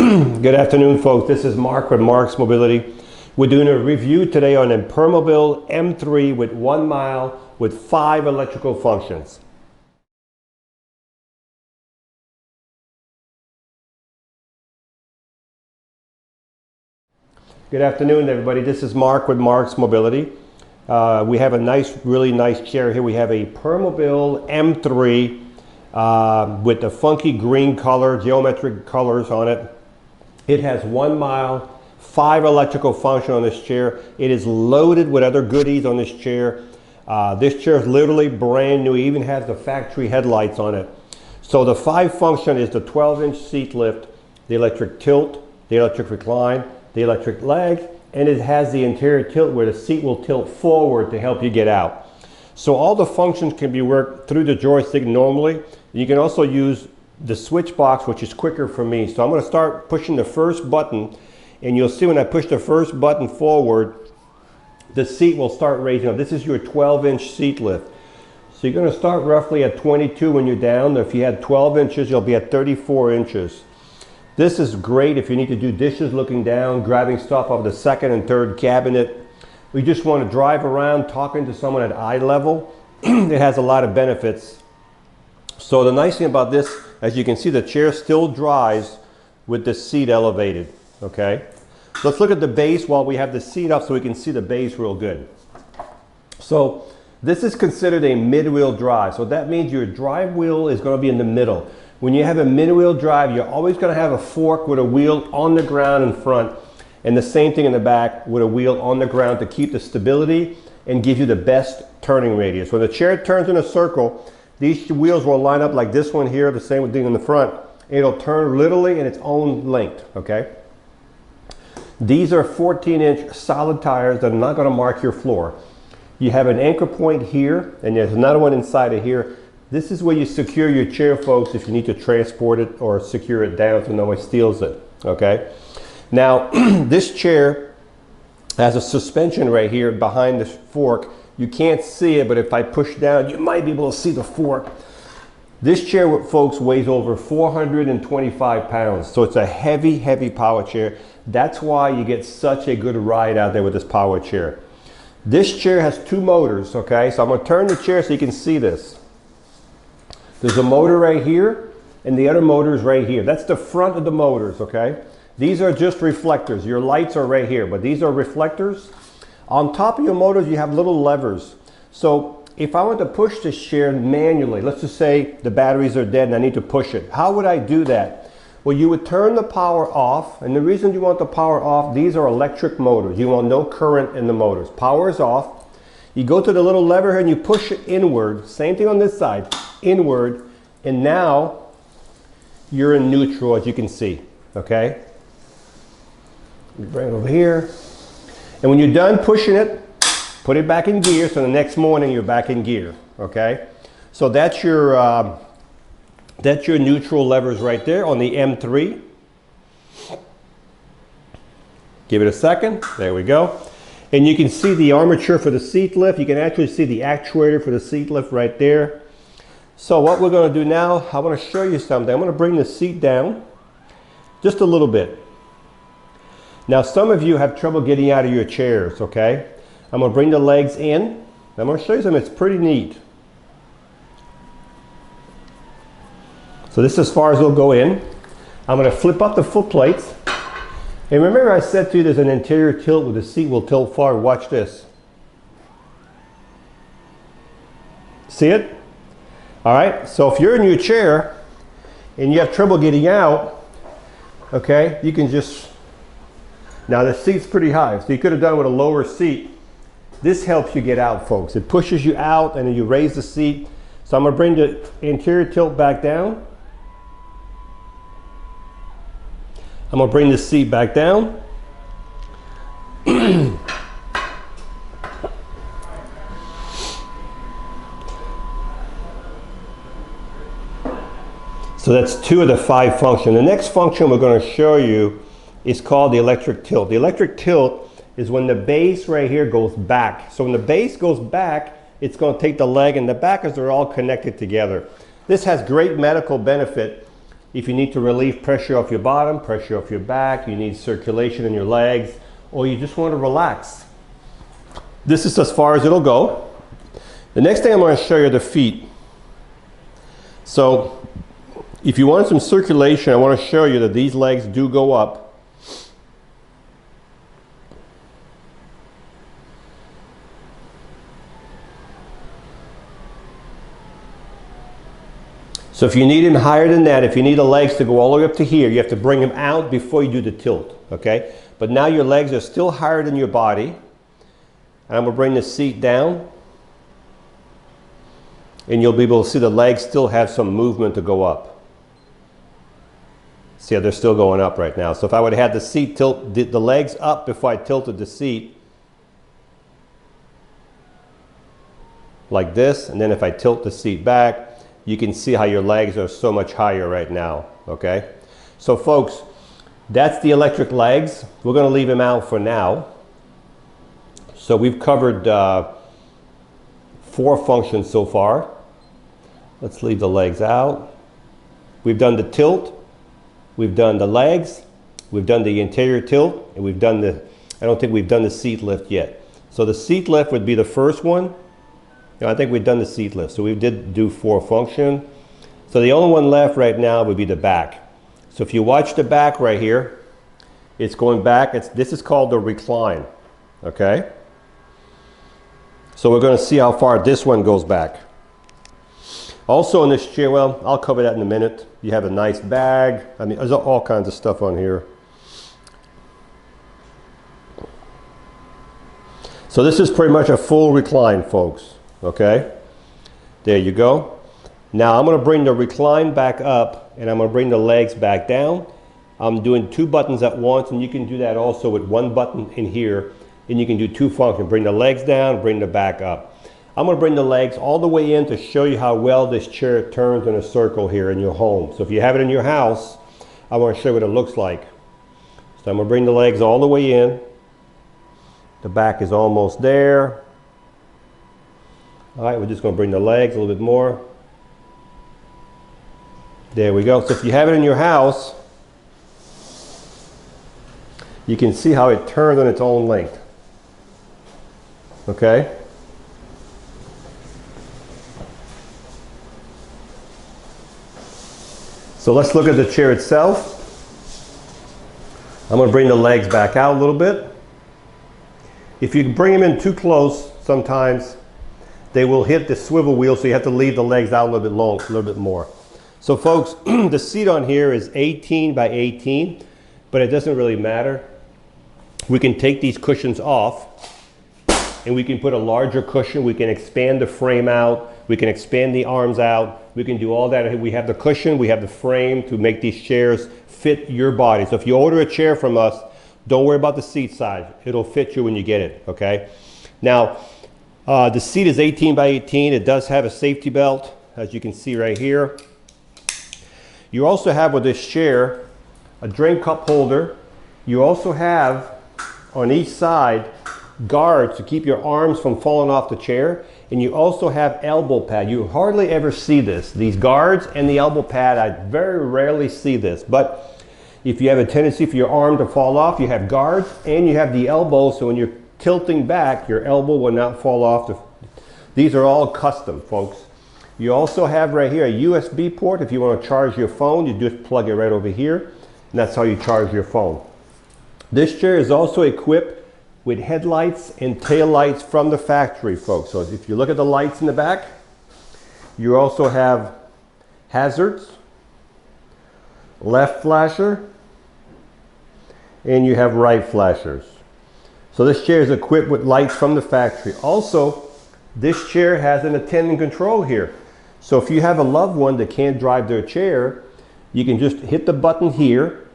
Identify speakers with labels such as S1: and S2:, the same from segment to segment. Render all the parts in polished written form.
S1: Good afternoon, folks. This is Marc with Marc's Mobility. We're doing a review today on a Permobil M3 with 1 mile with 5 electrical functions. Good afternoon, everybody. This is Marc with Marc's Mobility. We have a really nice chair here. We have a Permobil M3 with the funky green color, geometric colors on it. It has 1 mile, 5 electrical function on this chair. It is loaded with other goodies on this chair. This chair is literally brand new. It even has the factory headlights on it. So the 5 function is the 12-inch seat lift, the electric tilt, the electric recline, the electric leg, and it has the interior tilt where the seat will tilt forward to help you get out. So all the functions can be worked through the joystick normally. You can also use the switch box, which is quicker for me. So I'm going to start pushing the first button, and you'll see when I push the first button forward, the seat will start raising up. This is your 12-inch seat lift. So you're going to start roughly at 22 when you're down. If you had 12 inches, you'll be at 34 inches. This is great if you need to do dishes looking down, grabbing stuff off the second and third cabinet. We just want to drive around talking to someone at eye level. It has a lot of benefits. So the nice thing about this, as you can see, the chair still dries with the seat elevated, okay? Let's look at the base while we have the seat up so we can see the base real good. So this is considered a mid-wheel drive. So that means your drive wheel is going to be in the middle. When you have a mid-wheel drive, you're always going to have a fork with a wheel on the ground in front, and the same thing in the back with a wheel on the ground to keep the stability and give you the best turning radius. When the chair turns in a circle, these wheels will line up like this one here, the same thing in the front. It'll turn literally in its own length, okay? These are 14-inch solid tires that are not going to mark your floor. You have an anchor point here, and there's another one inside of here. This is where you secure your chair, folks, if you need to transport it or secure it down so no one steals it, okay? Now, this chair has a suspension right here behind the fork. You can't see it, but if I push down, you might be able to see the fork. This chair, folks, weighs over 425 pounds. So it's a heavy, heavy power chair. That's why you get such a good ride out there with this power chair. This chair has 2 motors, okay? So I'm gonna turn the chair so you can see this. There's a motor right here, and the other motor is right here. That's the front of the motors, okay? These are just reflectors. Your lights are right here, but these are reflectors. On top of your motors, you have little levers. So if I want to push this chair manually, let's just say the batteries are dead and I need to push it. How would I do that? Well, you would turn the power off, and the reason you want the power off, these are electric motors. You want no current in the motors. Power is off. You go to the little lever here and you push it inward. Same thing on this side, inward. And now you're in neutral, as you can see, okay? You bring it over here. And when you're done pushing it, put it back in gear, so the next morning you're back in gear, okay? So that's your neutral levers right there on the M3. Give it a second, there we go. And you can see the armature for the seat lift. You can actually see the actuator for the seat lift right there. So what we're gonna do now, I wanna show you something. I'm gonna bring the seat down just a little bit. Now, some of you have trouble getting out of your chairs, okay? I'm gonna bring the legs in. I'm gonna show you something that's pretty neat. So this is as far as it'll go in. I'm gonna flip up the foot plates. And remember I said to you there's an interior tilt where the seat will tilt forward. Watch this. See it? All right, so if you're in your chair and you have trouble getting out, okay, you can just, now the seat's pretty high, so you could have done it with a lower seat. This helps you get out, folks. It pushes you out and then you raise the seat. So I'm gonna bring the interior tilt back down. I'm gonna bring the seat back down. So that's 2 of the 5 functions. The next function we're gonna show you is called the electric tilt. The electric tilt is when the base right here goes back. So when the base goes back, it's going to take the leg and the back as they're all connected together. This has great medical benefit. if you need to relieve pressure off your bottom, pressure off your back, you need circulation in your legs, or you just want to relax. This is as far as it'll go. The next thing I'm going to show you are the feet. So if you want some circulation, I want to show you that these legs do go up. So if you need him higher than that, if you need the legs to go all the way up to here, you have to bring them out before you do the tilt, okay? But now your legs are still higher than your body. And I'm going to bring the seat down. And you'll be able to see the legs still have some movement to go up. See how they're still going up right now. So if I would have had the seat tilt, the legs up before I tilted the seat, like this, and then if I tilt the seat back, you can see how your legs are so much higher right now, okay? So folks, that's the electric legs. We're going to leave them out for now. So we've covered 4 functions so far. Let's leave the legs out. We've done the tilt, we've done the legs, we've done the anterior tilt, and we've done the, I don't think we've done the seat lift yet. So the seat lift would be the first one. I think we've done the seat lift, so we did do 4 function. So the only one left right now would be the back. So if you watch the back right here, it's going back. This is called the recline, okay? So we're going to see how far this one goes back. Also in this chair, well, I'll cover that in a minute. You have a nice bag. I mean, there's all kinds of stuff on here. So this is pretty much a full recline, folks. Okay, there you go. Now I'm going to bring the recline back up and I'm going to bring the legs back down. I'm doing 2 buttons at once, and you can do that also with 1 button in here, and you can do 2 functions. Bring the legs down, bring the back up. I'm going to bring the legs all the way in to show you how well this chair turns in a circle here in your home. So if you have it in your house, I want to show you what it looks like. So I'm going to bring the legs all the way in. The back is almost there. All right, we're just going to bring the legs a little bit more. There we go. So if you have it in your house, you can see how it turns on its own length. Okay? So let's look at the chair itself. I'm going to bring the legs back out a little bit. If you bring them in too close, sometimes they will hit the swivel wheel, so you have to leave the legs out a little bit more. So folks, the seat on here is 18 by 18, but it doesn't really matter. We can take these cushions off and we can put a larger cushion. We can expand the frame out. We can expand the arms out. We can do all that. We have the cushion, we have the frame to make these chairs fit your body. So if you order a chair from us, don't worry about the seat size. It'll fit you when you get it, okay? Now, the seat is 18 by 18. It does have a safety belt, as you can see right here. You also have with this chair a drink cup holder. You also have on each side guards to keep your arms from falling off the chair. And you also have elbow pad. You hardly ever see this. These guards and the elbow pad, I very rarely see this. But if you have a tendency for your arm to fall off, you have guards and you have the elbow, so when you're tilting back, your elbow will not fall off. These are all custom, folks. You also have right here a USB port. If you want to charge your phone, you just plug it right over here, and that's how you charge your phone. This chair is also equipped with headlights and tail lights from the factory, folks. So if you look at the lights in the back, you also have hazards, left flasher, and you have right flashers. So this chair is equipped with lights from the factory. Also, this chair has an attendant control here. So if you have a loved one that can't drive their chair, you can just hit the button here,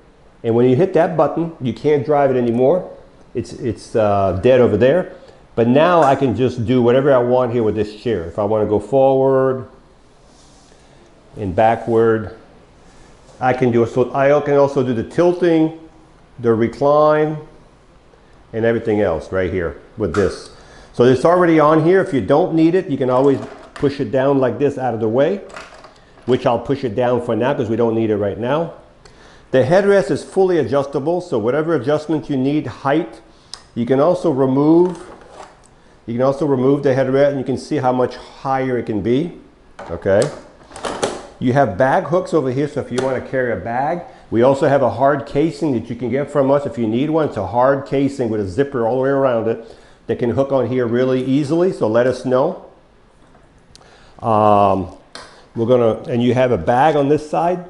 S1: and when you hit that button, you can't drive it anymore. It's dead over there. But now I can just do whatever I want here with this chair. If I want to go forward and backward, I can do it. So I can also do the tilting, the recline, and everything else right here with this. So it's already on here. If you don't need it, you can always push it down like this out of the way. which I'll push it down for now because we don't need it right now. The headrest is fully adjustable, so whatever adjustment you need, height, you can also remove the headrest, and you can see how much higher it can be. Okay. You have bag hooks over here, so if you want to carry a bag. We also have a hard casing that you can get from us if you need one. It's a hard casing with a zipper all the way around it that can hook on here really easily, so let us know. And you have a bag on this side.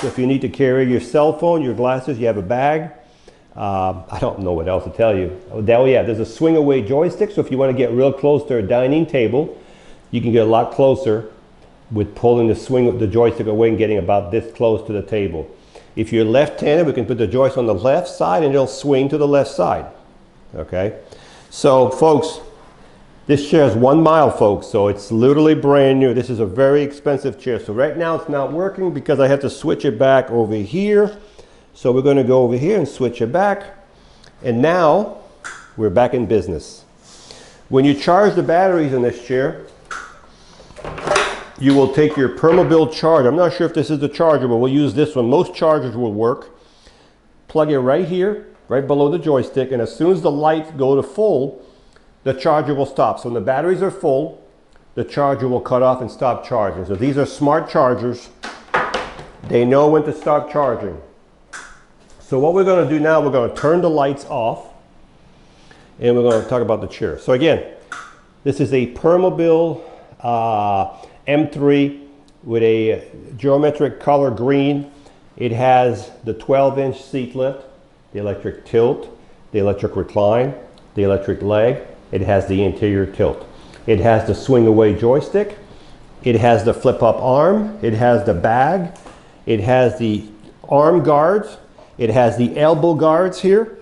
S1: So if you need to carry your cell phone, your glasses, you have a bag. I don't know what else to tell you. Oh yeah, there's a swing away joystick. So if you want to get real close to a dining table, you can get a lot closer with pulling the joystick away and getting about this close to the table. If you're left-handed, we can put the joystick on the left side and it'll swing to the left side. Okay. So folks, this chair is 1 mile, folks, so it's literally brand new. This is a very expensive chair. So right now it's not working because I have to switch it back over here. So we're going to go over here and switch it back. And now we're back in business. When you charge the batteries in this chair, you will take your Permobil charger. I'm not sure if this is the charger, but we'll use this one. Most chargers will work. Plug it right here, right below the joystick, and as soon as the lights go to full, the charger will stop. So when the batteries are full, the charger will cut off and stop charging. So these are smart chargers. They know when to stop charging. So what we're going to do now, we're going to turn the lights off and we're going to talk about the chair. So again, this is a Permobil M3 with a geometric color green. It has the 12-inch seat lift, the electric tilt, the electric recline, the electric leg. It has the interior tilt. It has the swing away joystick. It has the flip up arm. It has the bag. It has the arm guards. It has the elbow guards here.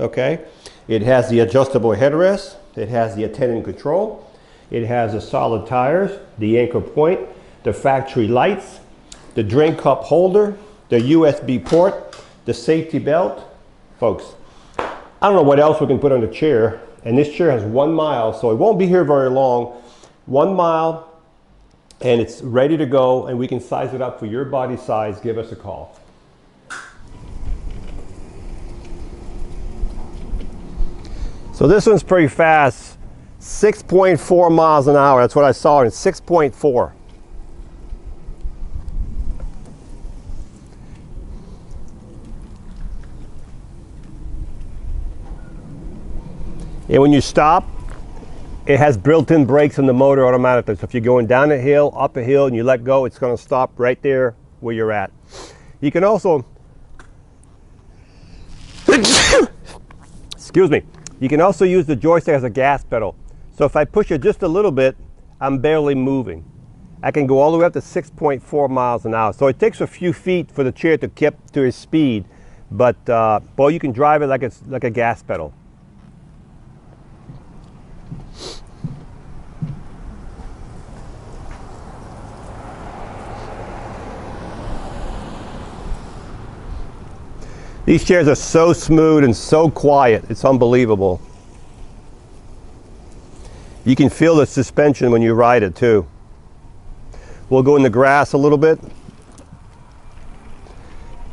S1: Okay. It has the adjustable headrest. It has the attendant control. It has the solid tires, the anchor point, the factory lights, the drink cup holder, the USB port, the safety belt. Folks, I don't know what else we can put on the chair. And this chair has 1 mile, so it won't be here very long. 1 mile, and it's ready to go, and we can size it up for your body size. Give us a call. So this one's pretty fast. 6.4 miles an hour. That's what I saw in 6.4. And when you stop, it has built-in brakes in the motor automatically. So if you're going down a hill, up a hill, and you let go, it's going to stop right there where you're at. You can also, excuse me, you can also use the joystick as a gas pedal. So if I push it just a little bit, I'm barely moving. I can go all the way up to 6.4 miles an hour. So it takes a few feet for the chair to keep to its speed, but boy, you can drive it like it's like a gas pedal. These chairs are so smooth and so quiet, it's unbelievable. You can feel the suspension when you ride it too. We'll go in the grass a little bit.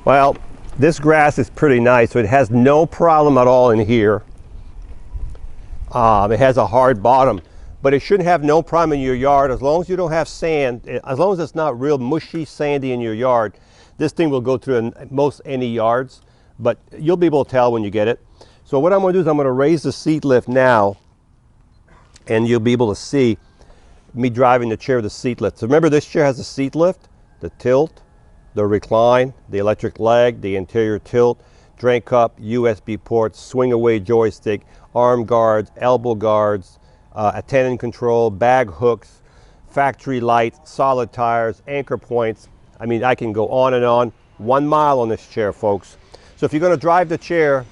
S1: Well, this grass is pretty nice, so it has no problem at all in here. It has a hard bottom, but it shouldn't have no problem in your yard as long as you don't have sand, as long as it's not real mushy, sandy in your yard. This thing will go through most any yards. But you'll be able to tell when you get it. So what I'm going to do is I'm going to raise the seat lift now, and you'll be able to see me driving the chair with the seat lift. So remember, this chair has the seat lift, the tilt, the recline, the electric leg, the interior tilt, drink cup, USB ports, swing away joystick, arm guards, elbow guards, attendant control, bag hooks, factory lights, solid tires, anchor points. I mean, I can go on and on. 1 mile on this chair, folks. So if you're going to drive the chair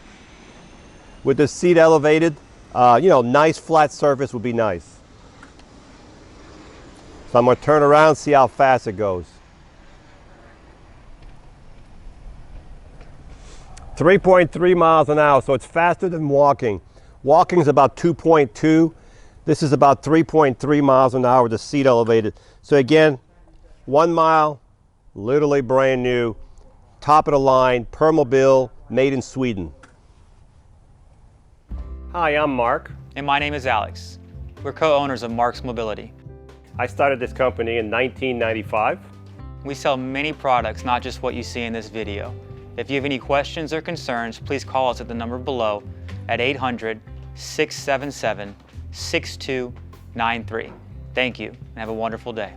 S1: with the seat elevated, you know, nice flat surface would be nice. So I'm going to turn around, see how fast it goes. 3.3 miles an hour, so it's faster than walking. Walking is about 2.2. This is about 3.3 miles an hour with the seat elevated. So again, 1 mile, literally brand new, top of the line, Permobil, made in Sweden. Hi, I'm Mark.
S2: And my name is Alex. We're co-owners of Marc's Mobility.
S1: I started this company in 1995.
S2: We sell many products, not just what you see in this video. If you have any questions or concerns, please call us at the number below at 800-677-6293. Thank you, and have a wonderful day.